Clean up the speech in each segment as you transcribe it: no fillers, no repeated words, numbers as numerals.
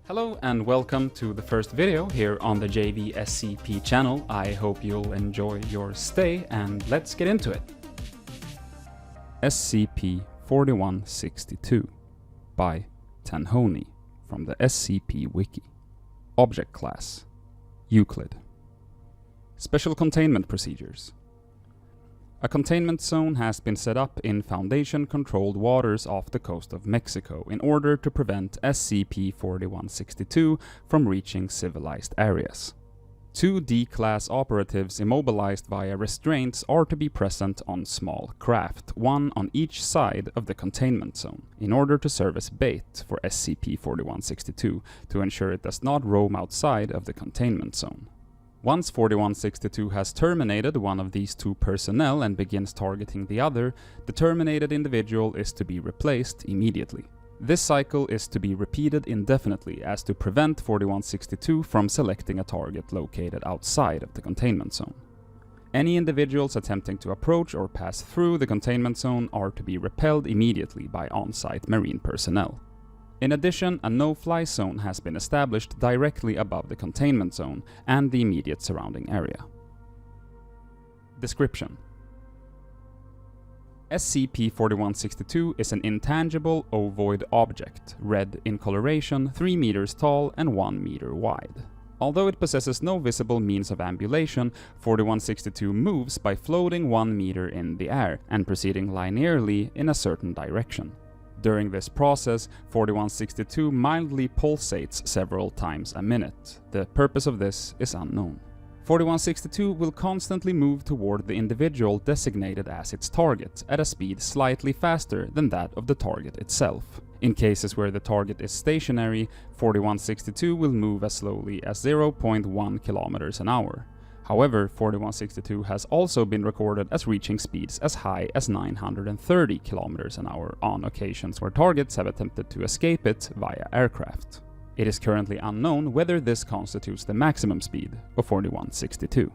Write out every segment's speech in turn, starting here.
Hello and welcome to the first video here on the JVSCP channel. I hope you'll enjoy your stay and let's get into it. SCP-4162 by Tanhony from the SCP Wiki. Object Class Euclid. Special Containment Procedures. A containment zone has been set up in Foundation-controlled waters off the coast of Mexico in order to prevent SCP-4162 from reaching civilized areas. 2 D-Class operatives immobilized via restraints are to be present on small craft, one on each side of the containment zone, in order to serve as bait for SCP-4162 to ensure it does not roam outside of the containment zone. Once 4162 has terminated one of these 2 personnel and begins targeting the other, the terminated individual is to be replaced immediately. This cycle is to be repeated indefinitely as to prevent 4162 from selecting a target located outside of the containment zone. Any individuals attempting to approach or pass through the containment zone are to be repelled immediately by on-site marine personnel. In addition, a no-fly zone has been established directly above the containment zone and the immediate surrounding area. Description: SCP-4162 is an intangible ovoid object, red in coloration, 3 meters tall and 1 meter wide. Although it possesses no visible means of ambulation, 4162 moves by floating 1 meter in the air and proceeding linearly in a certain direction. During this process, 4162 mildly pulsates several times a minute. The purpose of this is unknown. 4162 will constantly move toward the individual designated as its target at a speed slightly faster than that of the target itself. In cases where the target is stationary, 4162 will move as slowly as 0.1 kilometers an hour. However, 4162 has also been recorded as reaching speeds as high as 930 km an hour on occasions where targets have attempted to escape it via aircraft. It is currently unknown whether this constitutes the maximum speed of 4162.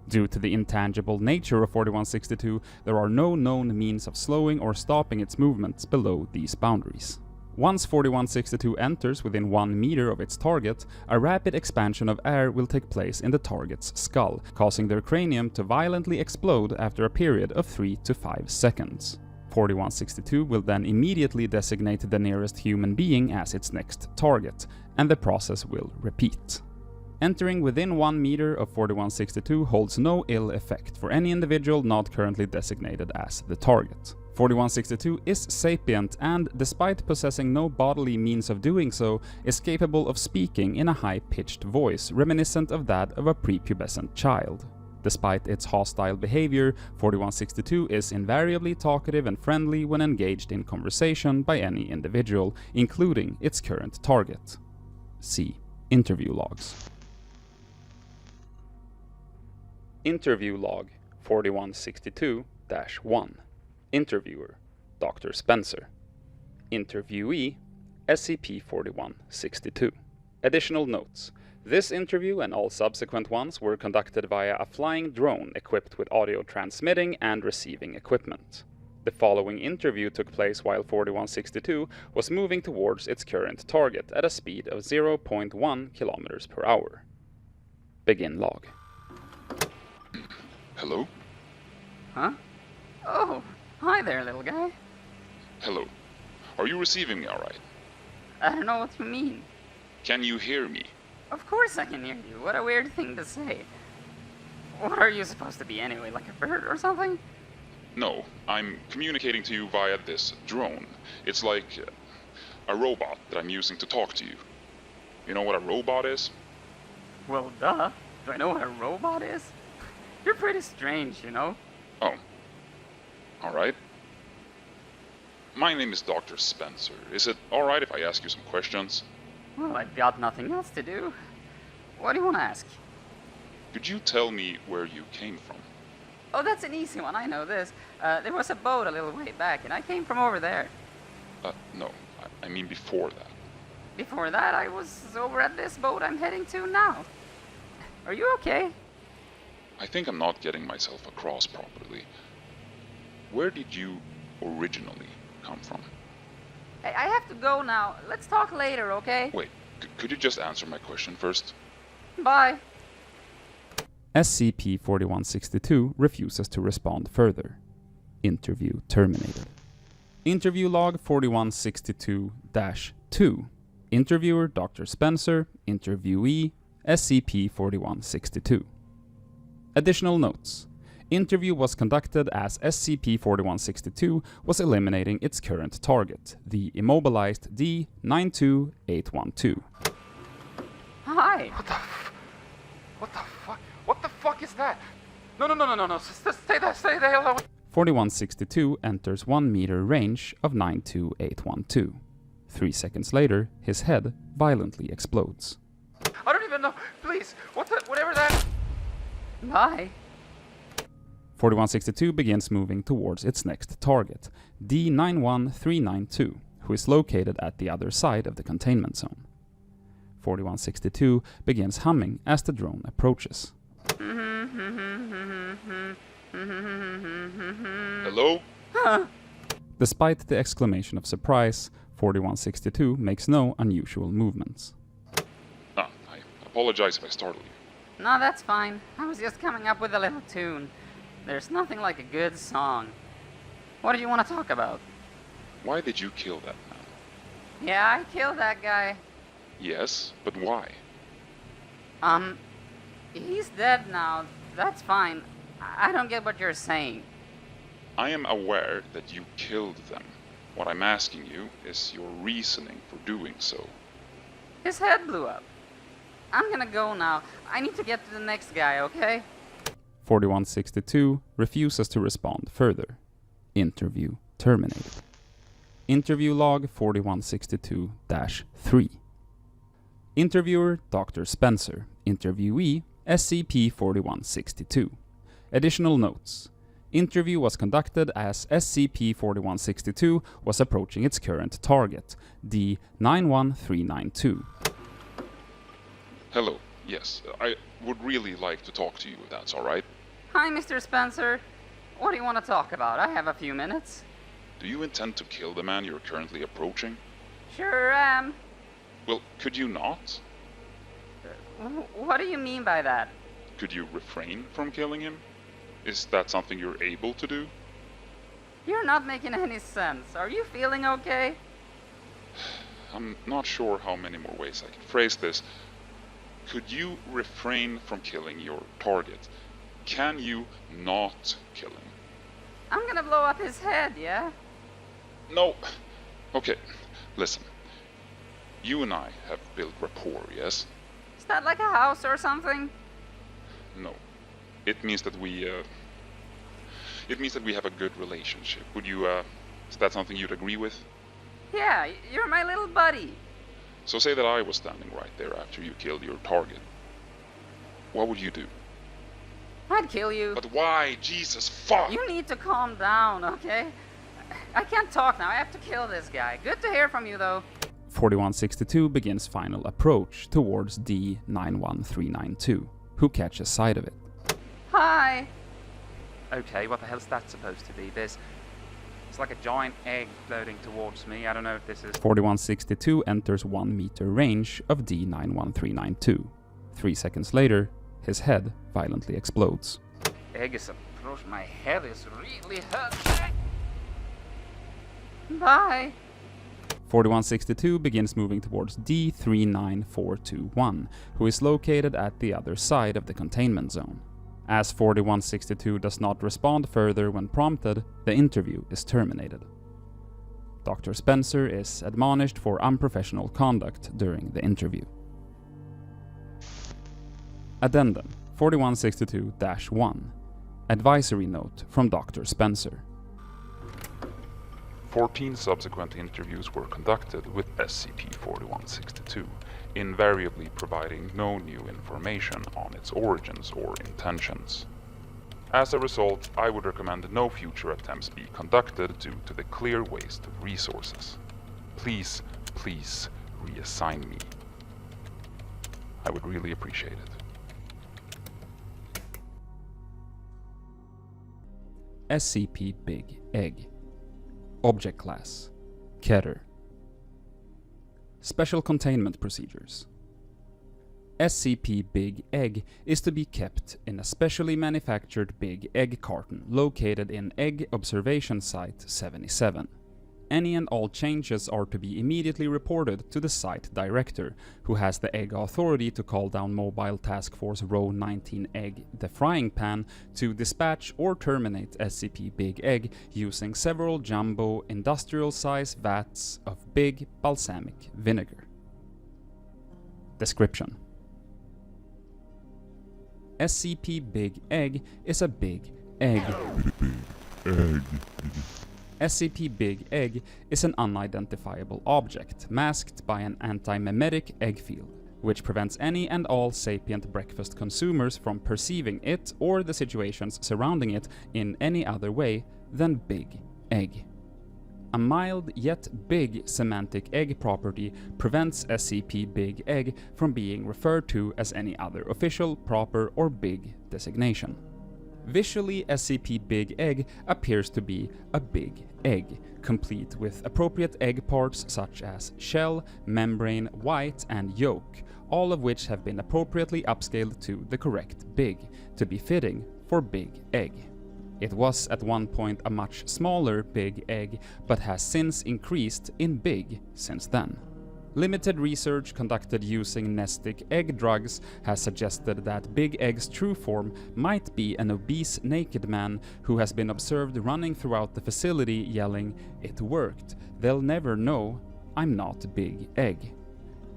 Due to the intangible nature of 4162, there are no known means of slowing or stopping its movements below these boundaries. Once 4162 enters within 1 meter of its target, a rapid expansion of air will take place in the target's skull, causing their cranium to violently explode after a period of 3 to 5 seconds. 4162 will then immediately designate the nearest human being as its next target, and the process will repeat. Entering within 1 meter of 4162 holds no ill effect for any individual not currently designated as the target. 4162 is sapient and, despite possessing no bodily means of doing so, is capable of speaking in a high-pitched voice reminiscent of that of a prepubescent child. Despite its hostile behavior, 4162 is invariably talkative and friendly when engaged in conversation by any individual, including its current target. See Interview Logs. Interview Log 4162-1. Interviewer, Dr. Spencer. Interviewee, SCP-4162. Additional notes. This interview and all subsequent ones were conducted via a flying drone equipped with audio transmitting and receiving equipment. The following interview took place while 4162 was moving towards its current target at a speed of 0.1 kilometers per hour. Begin log. Hello? Huh? Oh! Hi there, little guy. Hello. Are you receiving me alright? I don't know what you mean. Can you hear me? Of course I can hear you. What a weird thing to say. What are you supposed to be anyway, like a bird or something? No, I'm communicating to you via this drone. It's like a robot that I'm using to talk to you. You know what a robot is? Well, duh. Do I know what a robot is? You're pretty strange, you know? Oh. Alright. My name is Dr. Spencer. Is it alright if I ask you some questions? Well, I've got nothing else to do. What do you want to ask? Could you tell me where you came from? Oh, that's an easy one. I know this. There was a boat a little way back, and I came from over there. No. I mean before that. Before that, I was over at this boat I'm heading to now. Are you okay? I think I'm not getting myself across properly. Where did you originally come from? Hey, I have to go now. Let's talk later, okay? Wait, Could you just answer my question first? Bye. SCP-4162 refuses to respond further. Interview terminated. Interview log 4162-2. Interviewer Dr. Spencer. Interviewee SCP-4162. Additional notes. Interview was conducted as SCP-4162 was eliminating its current target, the immobilized D-92812. Hi. What the fuck is that? No. Stay there, hello. 4162 enters 1 meter range of 92812. 3 seconds later, his head violently explodes. I don't even know. Please, whatever that. Bye. 4162 begins moving towards its next target, D91392, who is located at the other side of the containment zone. 4162 begins humming as the drone approaches. Hello? Despite the exclamation of surprise, 4162 makes no unusual movements. I apologize if I startled you. No, that's fine. I was just coming up with a little tune. There's nothing like a good song. What do you want to talk about? Why did you kill that man? Yeah, I killed that guy. Yes, but why? He's dead now. That's fine. I don't get what you're saying. I am aware that you killed them. What I'm asking you is your reasoning for doing so. His head blew up. I'm gonna go now. I need to get to the next guy, okay? 4162 refuses to respond further. Interview terminated. Interview log 4162-3. Interviewer Dr. Spencer. Interviewee SCP-4162. Additional notes. Interview was conducted as SCP-4162 was approaching its current target, D91392. Hello. Yes, I would really like to talk to you if that's alright. Hi, Mr. Spencer. What do you want to talk about? I have a few minutes. Do you intend to kill the man you're currently approaching? Sure am. Well, could you not? What do you mean by that? Could you refrain from killing him? Is that something you're able to do? You're not making any sense. Are you feeling okay? I'm not sure how many more ways I can phrase this. Could you refrain from killing your target? Can you not kill him? I'm gonna blow up his head, yeah? No. Okay, listen. You and I have built rapport, yes? Is that like a house or something? No. It means that we have a good relationship. Would you, is that something you'd agree with? Yeah, you're my little buddy. So say that I was standing right there after you killed your target. What would you do? I'd kill you. But why? Jesus, fuck! You need to calm down, okay? I can't talk now. I have to kill this guy. Good to hear from you, though. 4162 begins final approach towards D91392, who catches sight of it. Hi. Okay, what the hell's that supposed to be? It's like a giant egg floating towards me. I don't know if this is... 4162 enters 1 meter range of D91392. 3 seconds later, his head violently explodes. Egg is approach. My head is really hurt. Bye. 4162 begins moving towards D39421, who is located at the other side of the containment zone. As 4162 does not respond further when prompted, the interview is terminated. Dr. Spencer is admonished for unprofessional conduct during the interview. Addendum 4162-1. Advisory note from Dr. Spencer. 14 subsequent interviews were conducted with SCP-4162, invariably providing no new information on its origins or intentions. As a result, I would recommend no future attempts be conducted due to the clear waste of resources. Please reassign me. I would really appreciate it. SCP-Bigg Egg. Object Class Keter. Special containment procedures. SCP-Bigg Egg is to be kept in a specially manufactured Bigg Egg carton located in Egg Observation Site 77. Any and all changes are to be immediately reported to the site director, who has the Egg authority to call down Mobile Task Force Row 19 Egg, the frying pan, to dispatch or terminate SCP-Bigg Egg using several jumbo industrial-size vats of big balsamic vinegar. Description: SCP-Bigg Egg is a big egg. SCP-Bigg Egg is an unidentifiable object masked by an anti-memetic egg field, which prevents any and all sapient breakfast consumers from perceiving it or the situations surrounding it in any other way than Bigg Egg. A mild yet big semantic egg property prevents SCP-Bigg Egg from being referred to as any other official, proper, or big designation. Visually, SCP-Bigg Egg appears to be a big egg, complete with appropriate egg parts such as shell, membrane, white, and yolk, all of which have been appropriately upscaled to the correct big, to be fitting for Bigg Egg. It was at one point a much smaller Bigg Egg, but has since increased in big since then. Limited research conducted using nestic egg drugs has suggested that Bigg Egg's true form might be an obese naked man who has been observed running throughout the facility yelling, "It worked, they'll never know, I'm not Bigg Egg."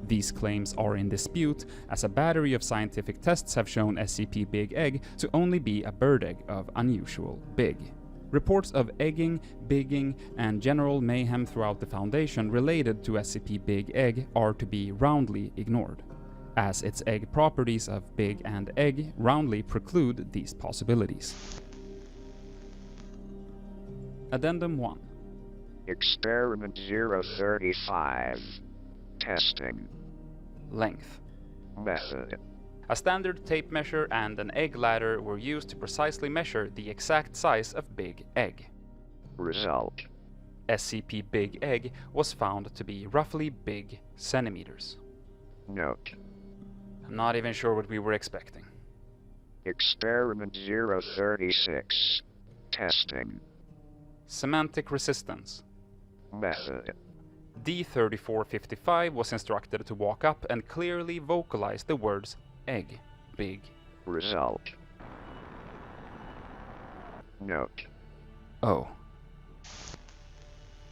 These claims are in dispute, as a battery of scientific tests have shown SCP-Bigg Egg to only be a bird egg of unusual big. Reports of egging, bigging, and general mayhem throughout the Foundation related to SCP-Bigg Egg are to be roundly ignored, as its egg properties of big and egg roundly preclude these possibilities. Addendum 1. Experiment 035. Testing. Length. Method. A standard tape measure and an egg ladder were used to precisely measure the exact size of Bigg Egg. Result. SCP-Bigg Egg was found to be roughly big centimeters. Note. I'm not even sure what we were expecting. Experiment 036. Testing. Semantic resistance. Method. D-3455 was instructed to walk up and clearly vocalize the words egg, big. Result. Note. Oh.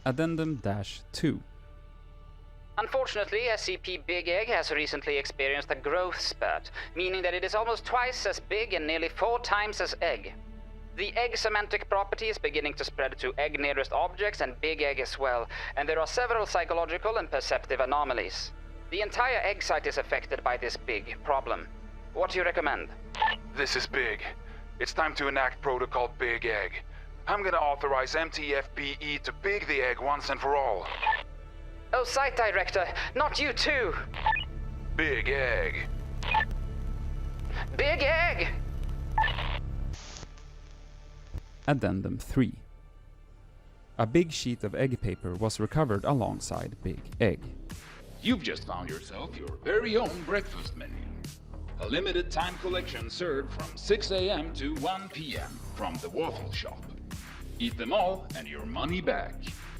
Addendum-2. Unfortunately, SCP-Bigg Egg has recently experienced a growth spurt, meaning that it is almost twice as big and nearly 4 times as egg. The egg semantic property is beginning to spread to egg nearest objects and Bigg Egg as well, and there are several psychological and perceptive anomalies. The entire egg site is affected by this big problem. What do you recommend? This is Bigg. It's time to enact Protocol Bigg Egg. I'm gonna authorize MTF-BE to big the egg once and for all. Oh, Site Director, not you too! Bigg Egg. Bigg Egg! Addendum 3. A big sheet of egg paper was recovered alongside Bigg Egg. You've just found yourself your very own breakfast menu. A limited time collection served from 6 a.m. to 1 p.m. from the waffle shop. Eat them all and your money back.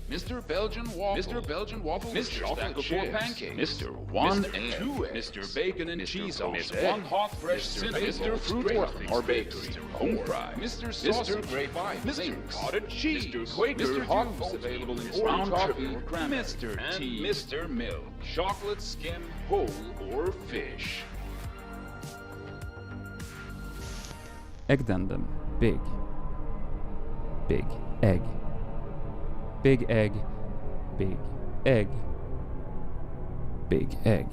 Mr. Belgian Waffle, Mr. Chocolate Chip Pancakes, Mr. One Egg, Mr. Bacon and Cheese Sauce, One Hot Fresh Cinnamon, Mr. Fruit or Bakery, Home Fry, Mr. Sausage, Grape Eye, Mr. Cottage Cheese, Mr. Quaker Hot available in ground coffee, Mr. Tea, Mr. Milk, Chocolate Skim, Whole or Fish. Addendum Bigg. Bigg Egg. Bigg Egg. Bigg Egg. Bigg Egg.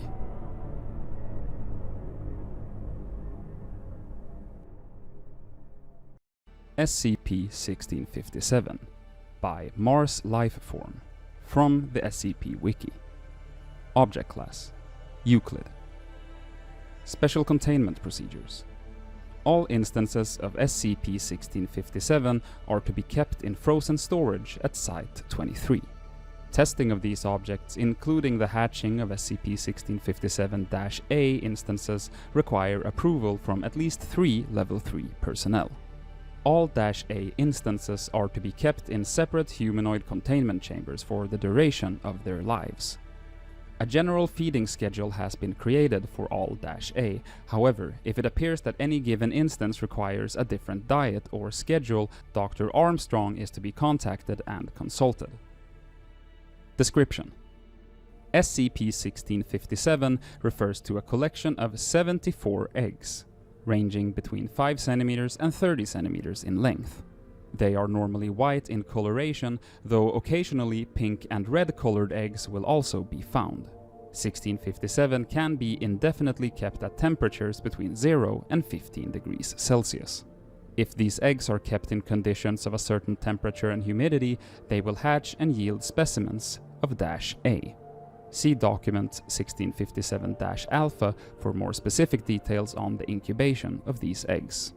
SCP-1657 by marslifeform from the SCP Wiki. Object Class Euclid. Special Containment Procedures. All instances of SCP-1657 are to be kept in frozen storage at Site-23. Testing of these objects, including the hatching of SCP-1657-A instances, require approval from at least 3 Level 3 personnel. All -A instances are to be kept in separate humanoid containment chambers for the duration of their lives. A general feeding schedule has been created for all -A. However, if it appears that any given instance requires a different diet or schedule, Dr. Armstrong is to be contacted and consulted. Description: SCP-1657 refers to a collection of 74 eggs, ranging between 5 cm and 30 cm in length. They are normally white in coloration, though occasionally pink and red colored eggs will also be found. 1657 can be indefinitely kept at temperatures between 0 and 15 degrees Celsius. If these eggs are kept in conditions of a certain temperature and humidity, they will hatch and yield specimens of -A. See document 1657-alpha for more specific details on the incubation of these eggs.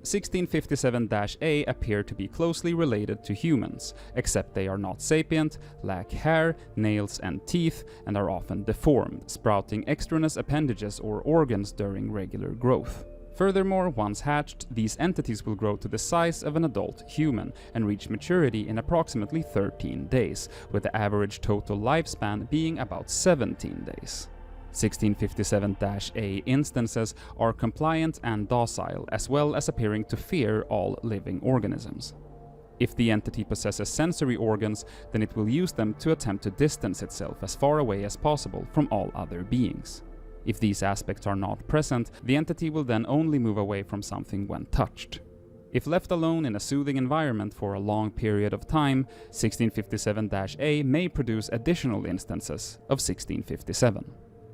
1657-A appear to be closely related to humans, except they are not sapient, lack hair, nails and teeth, and are often deformed, sprouting extraneous appendages or organs during regular growth. Furthermore, once hatched, these entities will grow to the size of an adult human and reach maturity in approximately 13 days, with the average total lifespan being about 17 days. 1657-A instances are compliant and docile, as well as appearing to fear all living organisms. If the entity possesses sensory organs, then it will use them to attempt to distance itself as far away as possible from all other beings. If these aspects are not present, the entity will then only move away from something when touched. If left alone in a soothing environment for a long period of time, 1657-A may produce additional instances of 1657.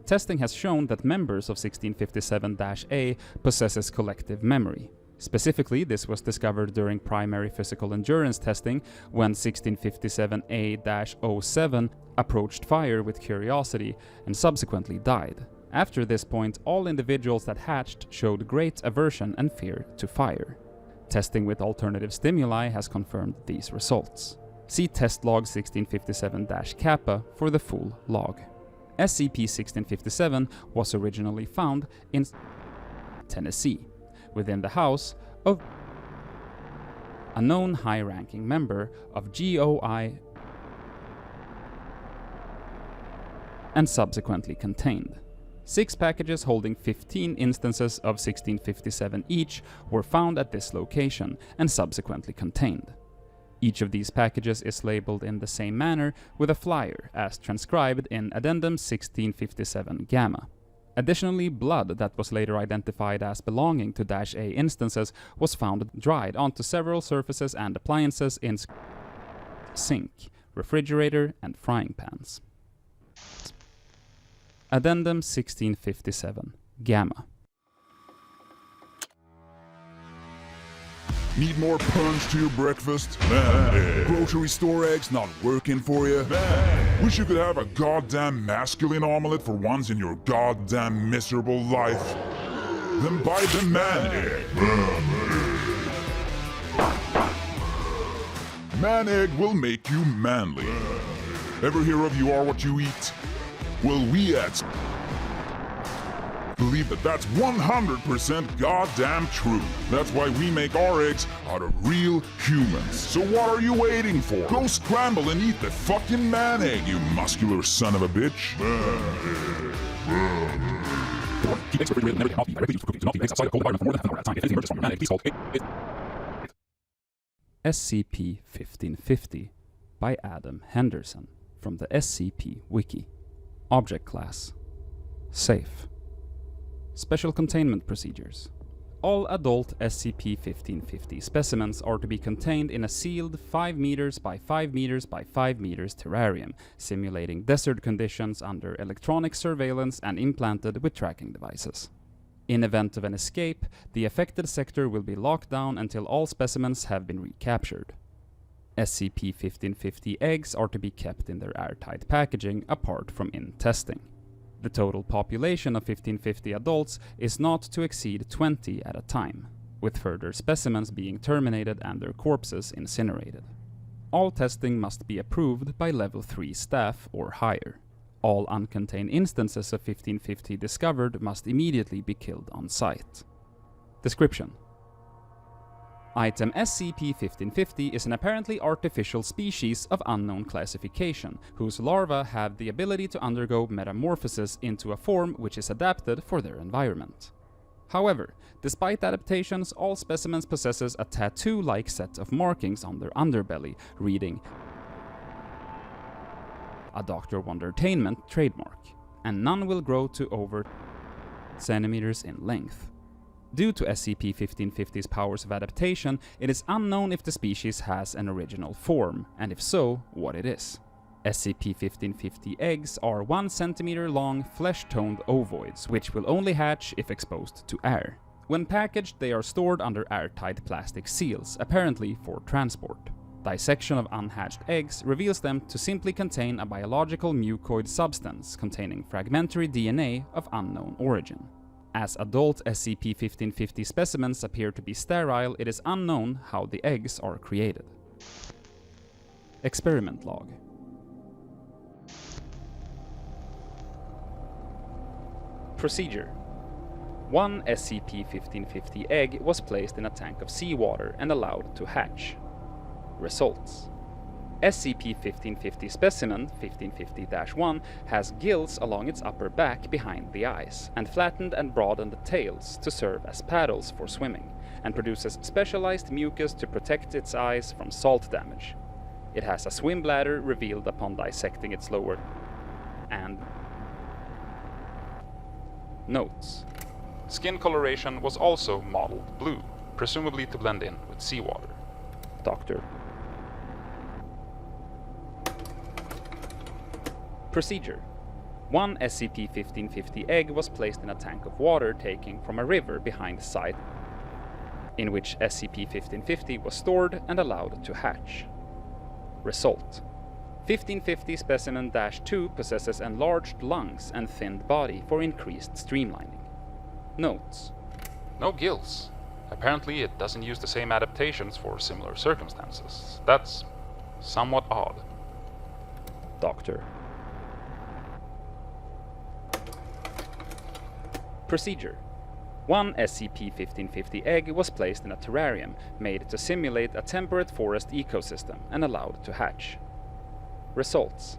Testing has shown that members of 1657-A possesses collective memory. Specifically, this was discovered during primary physical endurance testing when 1657-A-07 approached fire with curiosity and subsequently died. After this point, all individuals that hatched showed great aversion and fear to fire. Testing with alternative stimuli has confirmed these results. See test log 1657-Kappa for the full log. SCP-1657 was originally found in Tennessee, within the house of a known high-ranking member of GOI and subsequently contained. 6 packages holding 15 instances of 1657 each were found at this location and subsequently contained. Each of these packages is labeled in the same manner with a flyer as transcribed in Addendum 1657 Gamma. Additionally, blood that was later identified as belonging to -A instances was found dried onto several surfaces and appliances in sink, refrigerator, and frying pans. Addendum 1657 Gamma. Need more punch to your breakfast? Man. Grocery store eggs not working for you? Man. Wish you could have a goddamn masculine omelet for once in your goddamn miserable life? Then buy the Man Egg. Man Egg will make you manly. Ever hear of you are what you eat? Well, we at believe that that's 100% goddamn true. That's why we make our eggs out of real humans. So what are you waiting for? Go scramble and eat the fucking Man Egg, you muscular son of a bitch. Keep eggs refrigerated and never get off. Directly used for cooking. Do not leave eggs outside a cold environment for more than half an hour at a time. If anything emerges from your Man Egg, please call SCP-1550 by Adam Henderson from the SCP Wiki. Object Class: Safe. Special Containment Procedures. All adult SCP-1550 specimens are to be contained in a sealed 5 meters by 5 meters by 5 meters terrarium, simulating desert conditions under electronic surveillance and implanted with tracking devices. In event of an escape, the affected sector will be locked down until all specimens have been recaptured. SCP-1550 eggs are to be kept in their airtight packaging apart from in-testing. The total population of 1550 adults is not to exceed 20 at a time, with further specimens being terminated and their corpses incinerated. all testing must be approved by level 3 staff or higher. All uncontained instances of 1550 discovered must immediately be killed on site. Description: Item SCP-1550 is an apparently artificial species of unknown classification, whose larvae have the ability to undergo metamorphosis into a form which is adapted for their environment. However, despite adaptations, all specimens possesses a tattoo-like set of markings on their underbelly, reading a Dr. Wondertainment trademark, and none will grow to over centimeters in length. Due to SCP-1550's powers of adaptation, it is unknown if the species has an original form, and if so, what it is. SCP-1550 eggs are 1 centimeter long, flesh-toned ovoids, which will only hatch if exposed to air. When packaged, they are stored under airtight plastic seals, apparently for transport. Dissection of unhatched eggs reveals them to simply contain a biological mucoid substance containing fragmentary DNA of unknown origin. As adult SCP-1550 specimens appear to be sterile, it is unknown how the eggs are created. Experiment log. Procedure: 1 SCP-1550 egg was placed in a tank of seawater and allowed to hatch. Results: SCP-1550 specimen 1550-1 has gills along its upper back behind the eyes, and flattened and broadened tails to serve as paddles for swimming, and produces specialized mucus to protect its eyes from salt damage. It has a swim bladder revealed upon dissecting its lower and Notes: Skin coloration was also mottled blue, presumably to blend in with seawater. Doctor. Procedure: 1 SCP-1550 egg was placed in a tank of water taken from a river behind the site, in which SCP-1550 was stored and allowed to hatch. Result: 1550 specimen-2 possesses enlarged lungs and thinned body for increased streamlining. Notes: No gills. Apparently it doesn't use the same adaptations for similar circumstances. That's somewhat odd. Doctor. Procedure: 1 SCP-1550 egg was placed in a terrarium made to simulate a temperate forest ecosystem and allowed to hatch. Results: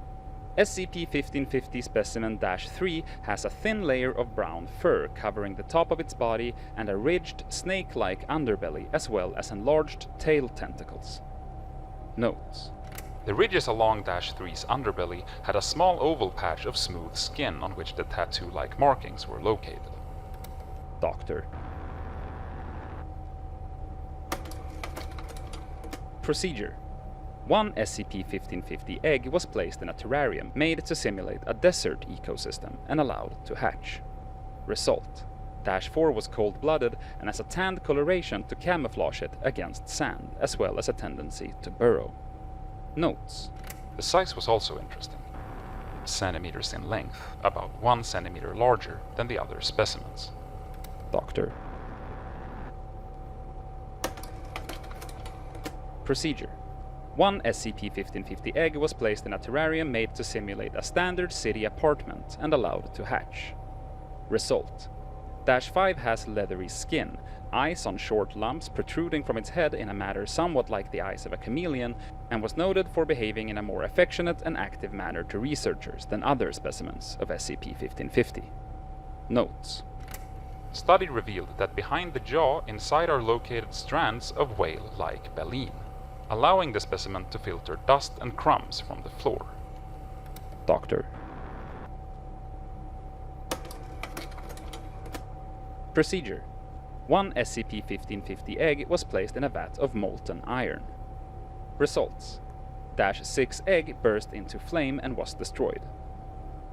SCP-1550 specimen-3 has a thin layer of brown fur covering the top of its body and a ridged, snake-like underbelly as well as enlarged tail tentacles. Notes: The ridges along -3's underbelly had a small oval patch of smooth skin on which the tattoo-like markings were located. Doctor. Procedure: 1 SCP-1550 egg was placed in a terrarium made to simulate a desert ecosystem and allowed to hatch. Result: -4 was cold-blooded and has a tanned coloration to camouflage it against sand, as well as a tendency to burrow. Notes: The size was also interesting. Centimeters in length, about 1 centimeter larger than the other specimens. Doctor. Procedure: 1 SCP-1550 egg was placed in a terrarium made to simulate a standard city apartment and allowed to hatch. Result: -5 has leathery skin, eyes on short lumps protruding from its head in a manner somewhat like the eyes of a chameleon, and was noted for behaving in a more affectionate and active manner to researchers than other specimens of SCP-1550. Notes: Study revealed that behind the jaw inside are located strands of whale-like baleen, allowing the specimen to filter dust and crumbs from the floor. Doctor. Procedure: 1 SCP-1550 egg was placed in a vat of molten iron. Results: -6 egg burst into flame and was destroyed.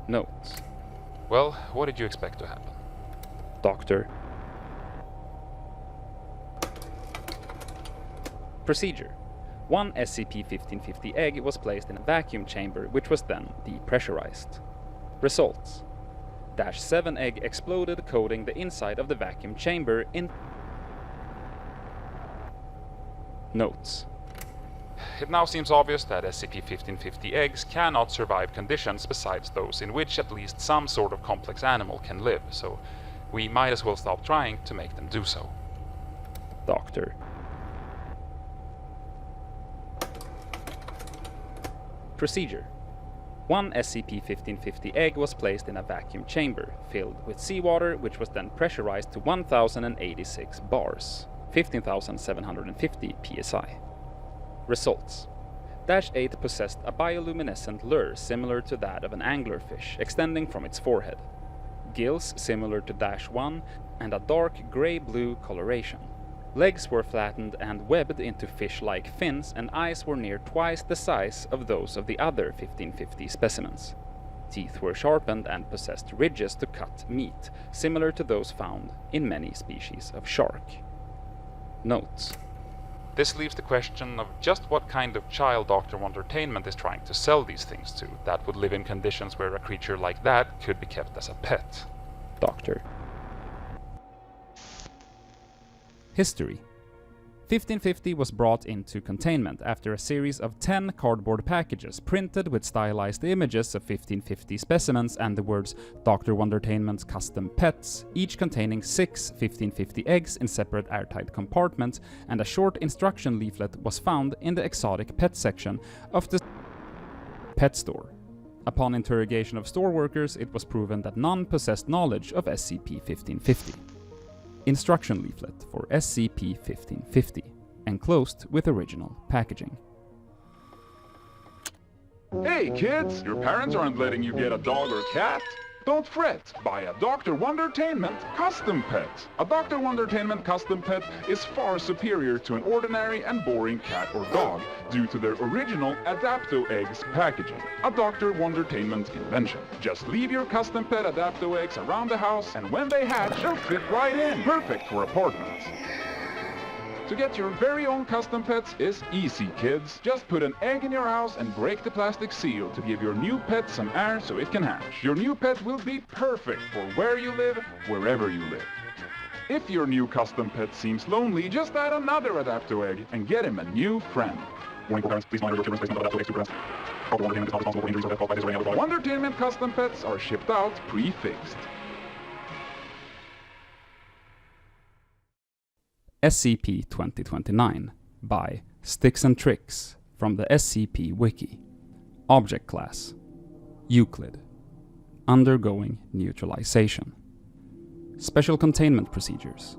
Notes: Well, what did you expect to happen? Doctor. Procedure: 1 SCP-1550 egg was placed in a vacuum chamber which was then depressurized. Results: -7 egg exploded, coating the inside of the vacuum chamber in. Notes: It now seems obvious that SCP-1550 eggs cannot survive conditions besides those in which at least some sort of complex animal can live, so we might as well stop trying to make them do so. Doctor. Procedure. One SCP-1550 egg was placed in a vacuum chamber, filled with seawater, which was then pressurized to 1086 bars, 15,750 psi. Results. Dash-8 possessed a bioluminescent lure similar to that of an anglerfish, extending from its forehead. Gills similar to Dash-1, and a dark grey-blue coloration. Legs were flattened and webbed into fish-like fins, and eyes were near twice the size of those of the other 1550 specimens. Teeth were sharpened and possessed ridges to cut meat, similar to those found in many species of shark. Notes. This leaves the question of just what kind of child Dr. Wondertainment is trying to sell these things to that would live in conditions where a creature like that could be kept as a pet. Doctor. History. 1550 was brought into containment after a series of 10 cardboard packages printed with stylized images of 1550 specimens and the words Dr. Wondertainment's Custom Pets, each containing 6 1550 eggs in separate airtight compartments, and a short instruction leaflet was found in the exotic pet section of the pet store. Upon interrogation of store workers, it was proven that none possessed knowledge of SCP-1550. Instruction leaflet for SCP-1550, enclosed with original packaging. Hey kids, your parents aren't letting you get a dog or cat? Don't fret, buy a Dr. Wondertainment custom pet. A Dr. Wondertainment custom pet is far superior to an ordinary and boring cat or dog due to their original Adapto Eggs packaging, a Dr. Wondertainment invention. Just leave your custom pet Adapto Eggs around the house, and when they hatch, they'll fit right in, perfect for apartments. To get your very own custom pets is easy, kids. Just put an egg in your house and break the plastic seal to give your new pet some air so it can hatch. Your new pet will be perfect for where you live, wherever you live. If your new custom pet seems lonely, just add another Adapto Egg and get him a new friend. Warning for parents, please monitor your children's placement of Adapto Eggs to parents. Wondertainment is not responsible for injuries or death caused by this or any other dog. Wondertainment custom pets are shipped out pre-fixed. SCP-2029 by StickNTricks from the SCP Wiki. Object Class Euclid. Undergoing neutralization. Special Containment Procedures.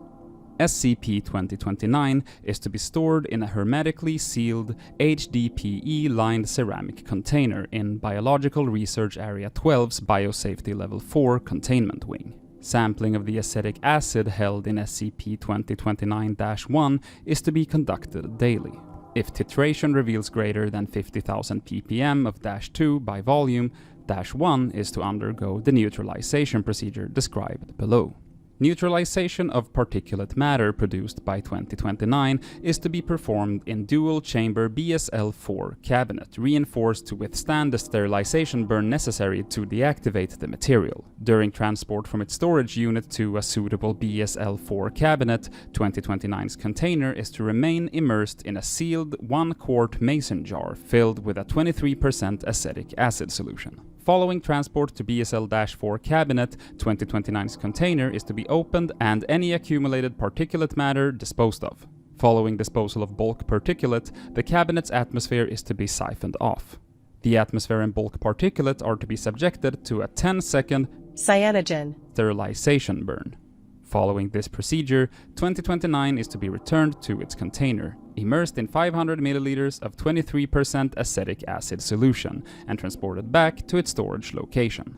SCP-2029 is to be stored in a hermetically sealed HDPE-lined ceramic container in Biological Research Area 12's Biosafety Level 4 Containment Wing. Sampling of the acetic acid held in SCP-2029-1 is to be conducted daily. If titration reveals greater than 50,000 ppm of -2 by volume, -1 is to undergo the neutralization procedure described below. Neutralization of particulate matter produced by 2029 is to be performed in dual-chamber BSL-4 cabinet, reinforced to withstand the sterilization burn necessary to deactivate the material. During transport from its storage unit to a suitable BSL-4 cabinet, 2029's container is to remain immersed in a sealed 1-quart mason jar filled with a 23% acetic acid solution. Following transport to BSL-4 cabinet, 2029's container is to be opened and any accumulated particulate matter disposed of. Following disposal of bulk particulate, the cabinet's atmosphere is to be siphoned off. The atmosphere and bulk particulate are to be subjected to a 10-second cyanogen sterilization burn. Following this procedure, 2029 is to be returned to its container, immersed in 500 milliliters of 23% acetic acid solution, and transported back to its storage location.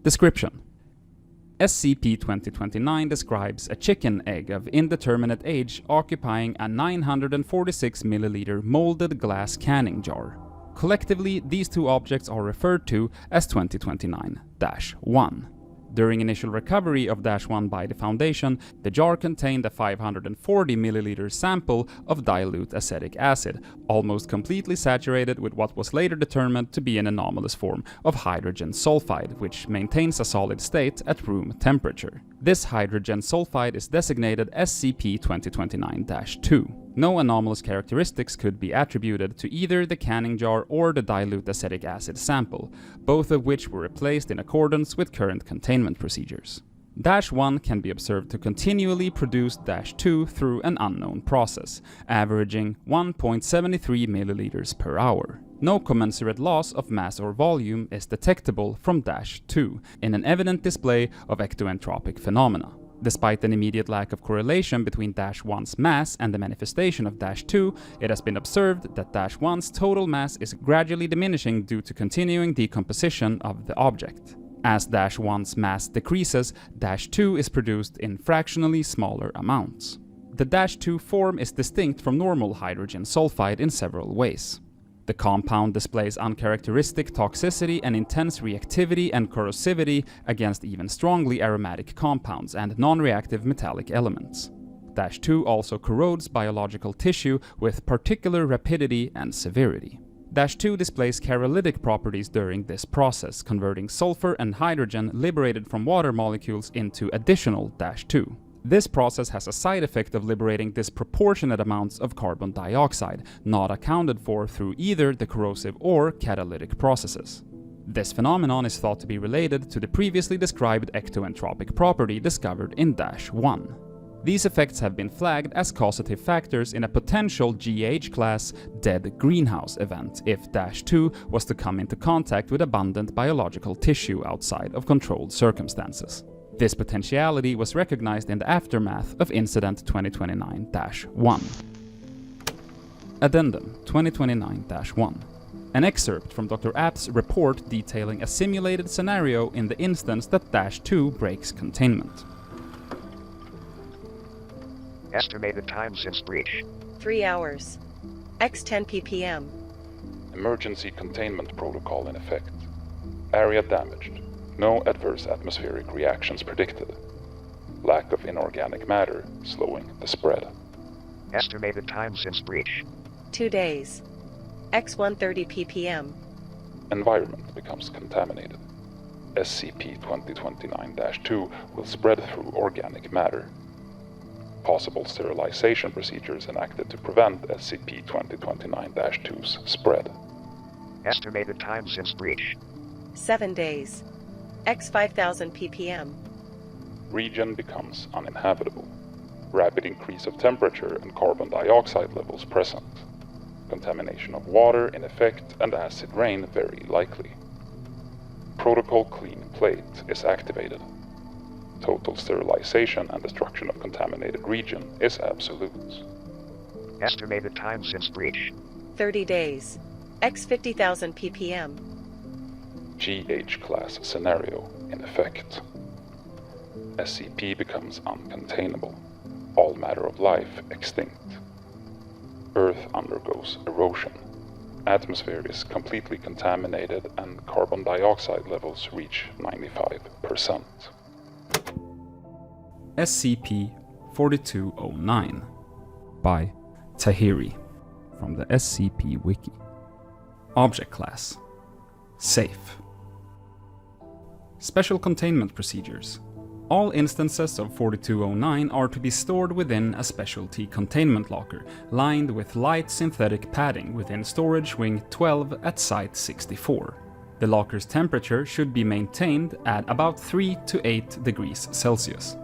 Description: SCP-2029 describes a chicken egg of indeterminate age occupying a 946 milliliter molded glass canning jar. Collectively, these two objects are referred to as 2029-1. During initial recovery of -1 by the Foundation, the jar contained a 540 milliliter sample of dilute acetic acid, almost completely saturated with what was later determined to be an anomalous form of hydrogen sulfide, which maintains a solid state at room temperature. This hydrogen sulfide is designated SCP-2029-2. No anomalous characteristics could be attributed to either the canning jar or the dilute acetic acid sample, both of which were replaced in accordance with current containment procedures. -1 can be observed to continually produce -2 through an unknown process, averaging 1.73 milliliters per hour. No commensurate loss of mass or volume is detectable from -2 in an evident display of ectoentropic phenomena. Despite an immediate lack of correlation between -1's mass and the manifestation of -2, it has been observed that -1's total mass is gradually diminishing due to continuing decomposition of the object. As -1's mass decreases, -2 is produced in fractionally smaller amounts. The -2 form is distinct from normal hydrogen sulfide in several ways. The compound displays uncharacteristic toxicity and intense reactivity and corrosivity against even strongly aromatic compounds and non-reactive metallic elements. -2 also corrodes biological tissue with particular rapidity and severity. -2 displays cherolytic properties during this process, converting sulfur and hydrogen liberated from water molecules into additional -2. This process has a side effect of liberating disproportionate amounts of carbon dioxide, not accounted for through either the corrosive or catalytic processes. This phenomenon is thought to be related to the previously described ectoentropic property discovered in -1. These effects have been flagged as causative factors in a potential GH-class dead greenhouse event if -2 was to come into contact with abundant biological tissue outside of controlled circumstances. This potentiality was recognized in the aftermath of Incident 2029-1. Addendum 2029-1. An excerpt from Dr. App's report detailing a simulated scenario in the instance that -2 breaks containment. Estimated time since breach. 3 hours. X10 ppm. Emergency containment protocol in effect. Area damaged. No adverse atmospheric reactions predicted. Lack of inorganic matter, slowing the spread. Estimated time since breach. 2 days. X130 ppm. Environment becomes contaminated. SCP-2029-2 will spread through organic matter. Possible sterilization procedures enacted to prevent SCP-2029-2's spread. Estimated time since breach. 7 days. X5000 ppm. Region becomes uninhabitable. Rapid increase of temperature and carbon dioxide levels present. Contamination of water in effect and acid rain very likely. Protocol Clean Plate is activated. Total sterilization and destruction of contaminated region is absolute. Estimated time since breach. 30 days. X50,000 ppm. GH-class scenario in effect. SCP becomes uncontainable. All matter of life extinct. Earth undergoes erosion. Atmosphere is completely contaminated and carbon dioxide levels reach 95%. SCP-4209 by Taharii from the SCP Wiki. Object Class Safe. Special Containment Procedures. All instances of 4209 are to be stored within a specialty containment locker, lined with light synthetic padding within storage wing 12 at Site 64. The locker's temperature should be maintained at about 3 to 8 degrees Celsius.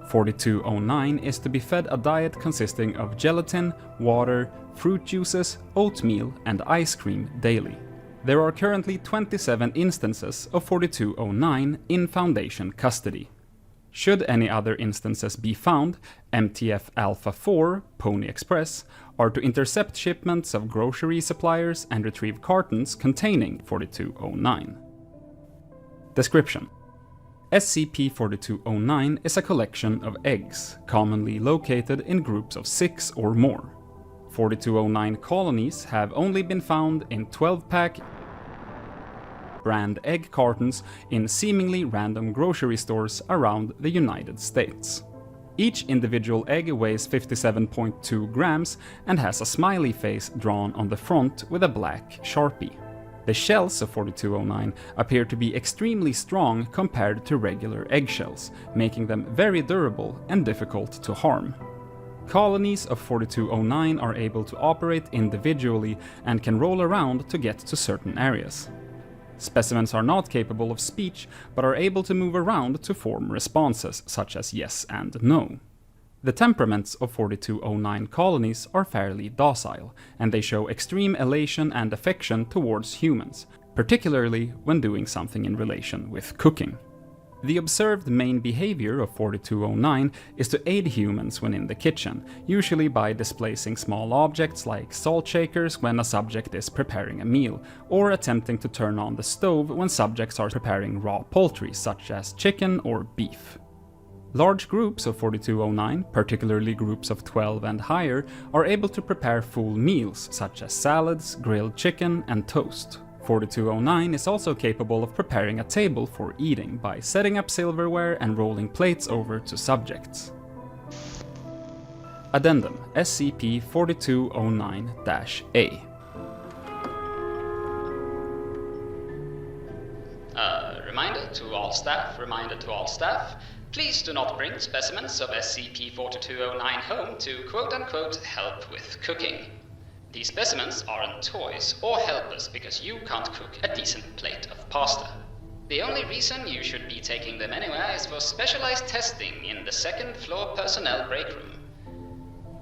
4209 is to be fed a diet consisting of gelatin, water, fruit juices, oatmeal, and ice cream daily. There are currently 27 instances of 4209 in Foundation custody. Should any other instances be found, MTF Alpha 4, Pony Express, are to intercept shipments of grocery suppliers and retrieve cartons containing 4209. Description: SCP-4209 is a collection of eggs, commonly located in groups of 6 or more. 4209 colonies have only been found in 12-pack brand egg cartons in seemingly random grocery stores around the United States. Each individual egg weighs 57.2 grams and has a smiley face drawn on the front with a black Sharpie. The shells of 4209 appear to be extremely strong compared to regular eggshells, making them very durable and difficult to harm. colonies of 4209 are able to operate individually and can roll around to get to certain areas. Specimens are not capable of speech, but are able to move around to form responses, such as yes and no. The temperaments of 4209 colonies are fairly docile, and they show extreme elation and affection towards humans, particularly when doing something in relation with cooking. The observed main behavior of 4209 is to aid humans when in the kitchen, usually by displacing small objects like salt shakers when a subject is preparing a meal, or attempting to turn on the stove when subjects are preparing raw poultry such as chicken or beef. Large groups of 4209, particularly groups of 12 and higher, are able to prepare full meals such as salads, grilled chicken, and toast. 4209 is also capable of preparing a table for eating by setting up silverware and rolling plates over to subjects. Addendum SCP-4209-A. Reminder to all staff, please do not bring specimens of SCP-4209 home to quote-unquote help with cooking. These specimens aren't toys or helpers because you can't cook a decent plate of pasta. The only reason you should be taking them anywhere is for specialized testing in the second floor personnel break room.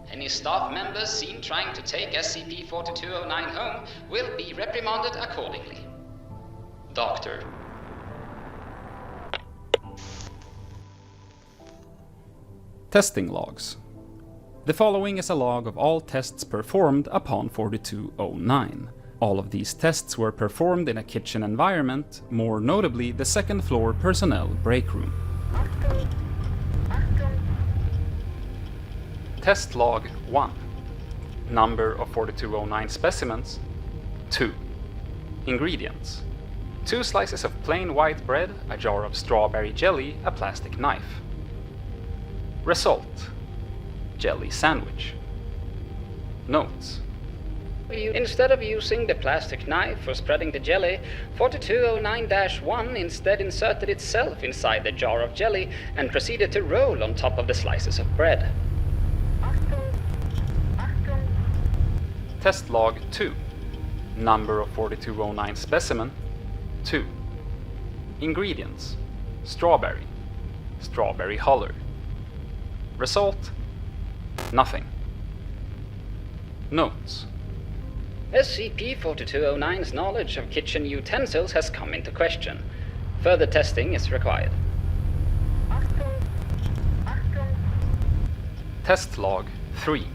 Any staff members seen trying to take SCP-4209 home will be reprimanded accordingly. Doctor. Testing logs. The following is a log of all tests performed upon 4209. All of these tests were performed in a kitchen environment, more notably the second floor personnel break room. Test log 1. Number of 4209 specimens 2. Ingredients: 2 slices of plain white bread, a jar of strawberry jelly, a plastic knife. Result: jelly sandwich. Notes: Instead of using the plastic knife for spreading the jelly, 4209-1 instead inserted itself inside the jar of jelly and proceeded to roll on top of the slices of bread. Test log 2. Number of 4209 specimen 2. Ingredients: strawberry, strawberry huller. Result: nothing. Notes: SCP-4209's knowledge of kitchen utensils has come into question. Further testing is required. Test log 3.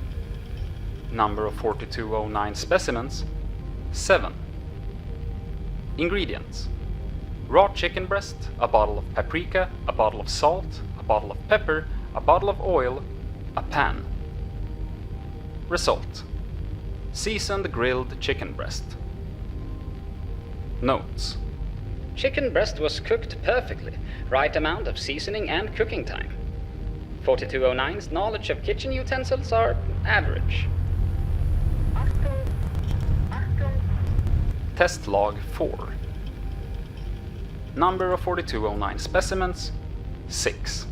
Number of 4209 specimens 7. Ingredients: raw chicken breast, a bottle of paprika, a bottle of salt, a bottle of pepper, a bottle of oil, a pan. Result: seasoned grilled chicken breast. Notes: Chicken breast was cooked perfectly, right amount of seasoning and cooking time. 4209's knowledge of kitchen utensils are average. Test log 4. Number of 4209 specimens 6.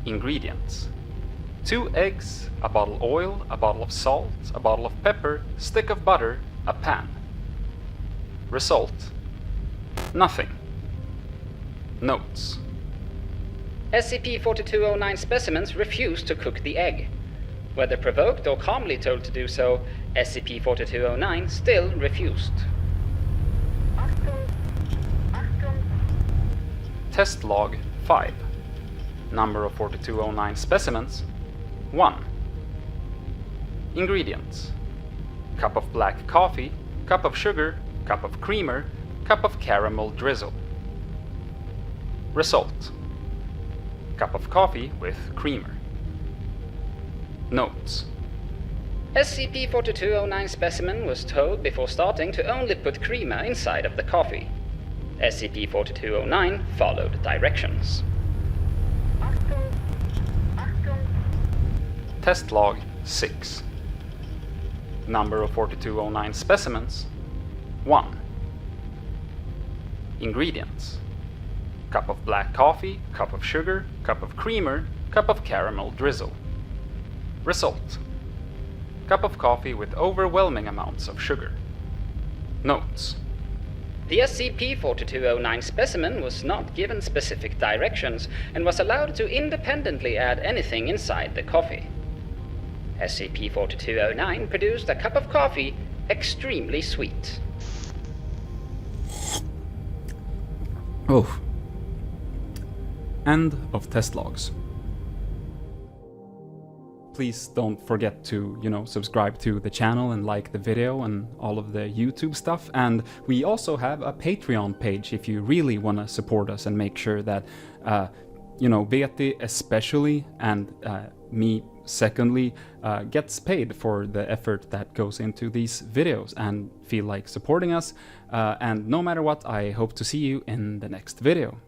Ingredients: 2 eggs, a bottle of oil, a bottle of salt, a bottle of pepper, stick of butter, a pan. Result: nothing. Notes: SCP-4209 specimens refuse to cook the egg. Whether provoked or calmly told to do so, SCP-4209 still refused. Test log 5. Number of 4209 specimens 1. Ingredients: cup of black coffee, cup of sugar, cup of creamer, cup of caramel drizzle. Result: cup of coffee with creamer. Notes: SCP-4209 specimen was told before starting to only put creamer inside of the coffee. SCP-4209 followed directions. Test log 6. Number of 4209 specimens 1. Ingredients: cup of black coffee, cup of sugar, cup of creamer, cup of caramel drizzle. Result: cup of coffee with overwhelming amounts of sugar. Notes: The SCP-4209 specimen was not given specific directions and was allowed to independently add anything inside the coffee. SCP-4209 produced a cup of coffee extremely sweet. Oh. End of test logs. Please don't forget to, subscribe to the channel and like the video and all of the YouTube stuff. And we also have a Patreon page if you really want to support us and make sure that, Veeti especially and me secondly gets paid for the effort that goes into these videos and feel like supporting us. And no matter what, I hope to see you in the next video.